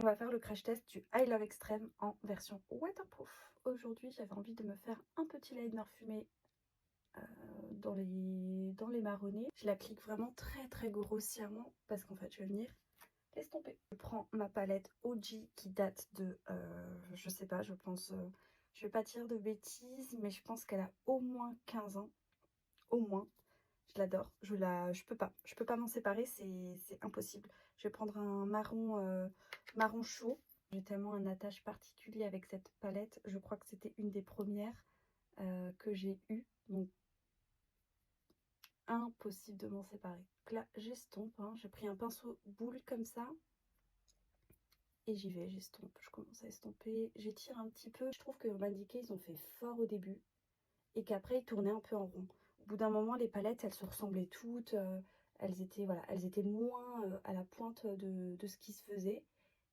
On va faire le crash test du I Love Extreme en version waterproof. Aujourd'hui, j'avais envie de me faire un petit liner fumé dans les marronnés. Je l'applique vraiment très grossièrement parce qu'en fait, je vais venir l'estomper. Je prends ma palette OG qui date de, je sais pas, je pense, je vais pas dire de bêtises, mais je pense qu'elle a au moins 15 ans. Au moins. Je l'adore, je peux pas m'en séparer, c'est impossible. Je vais prendre un marron chaud. J'ai tellement un attache particulier avec cette palette. Je crois que c'était une des premières que j'ai eues. Donc, impossible de m'en séparer. Donc là, j'estompe. Hein. J'ai pris un pinceau boule comme ça. Et j'y vais, j'estompe. Je commence à estomper. J'étire un petit peu. Je trouve que Urban Decay, ils ont fait fort au début. Et qu'après, ils tournaient un peu en rond. Au bout d'un moment, les palettes, elles se ressemblaient toutes. Elles étaient, voilà, elles étaient moins à la pointe de ce qui se faisait.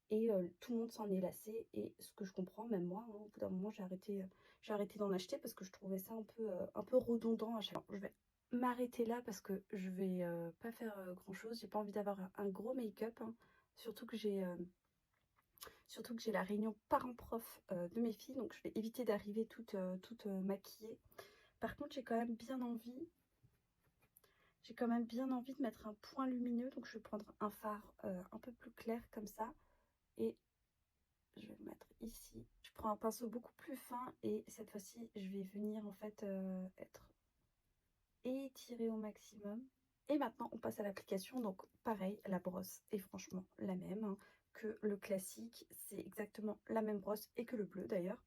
Et tout le monde s'en est lassé. Et ce que je comprends, même moi, hein, au bout d'un moment, j'ai arrêté d'en acheter parce que je trouvais ça un peu redondant à chaque fois. Je vais m'arrêter là parce que je vais pas faire grand-chose. J'ai pas envie d'avoir un gros make-up. Hein. Surtout que j'ai la réunion parents-prof de mes filles. Donc, je vais éviter d'arriver toute maquillée. Par contre, j'ai quand même bien envie de mettre un point lumineux. Donc, je vais prendre un fard un peu plus clair comme ça. Et je vais le mettre ici. Je prends un pinceau beaucoup plus fin. Et cette fois-ci, je vais venir en fait être étirée au maximum. Et maintenant, on passe à l'application. Donc, pareil, la brosse est franchement la même hein, que le classique. C'est exactement la même brosse et que le bleu d'ailleurs.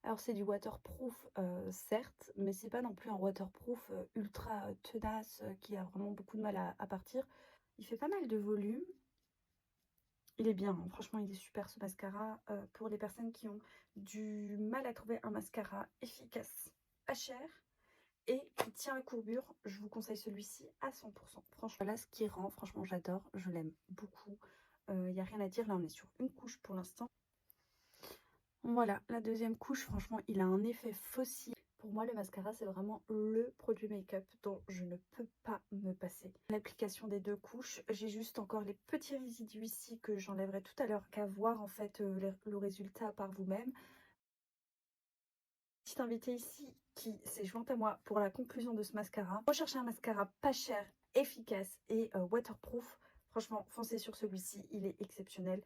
Alors c'est du waterproof certes, mais c'est pas non plus un waterproof ultra tenace qui a vraiment beaucoup de mal à partir. Il fait pas mal de volume. Il est bien, hein. Franchement il est super ce mascara. Pour les personnes qui ont du mal à trouver un mascara efficace, pas cher et qui tient la courbure, je vous conseille celui-ci à 100%. Franchement là ce qui rend, franchement j'adore, je l'aime beaucoup. Il n'y a rien à dire, là on est sur une couche pour l'instant. Voilà, la deuxième couche, franchement, il a un effet fossile. Pour moi, le mascara, c'est vraiment le produit make-up dont je ne peux pas me passer. L'application des deux couches, j'ai juste encore les petits résidus ici que j'enlèverai tout à l'heure, qu'à voir en fait le résultat par vous-même. Petite invitée ici qui s'est jointe à moi pour la conclusion de ce mascara. Recherchez un mascara pas cher, efficace et waterproof. Franchement, foncez sur celui-ci, il est exceptionnel.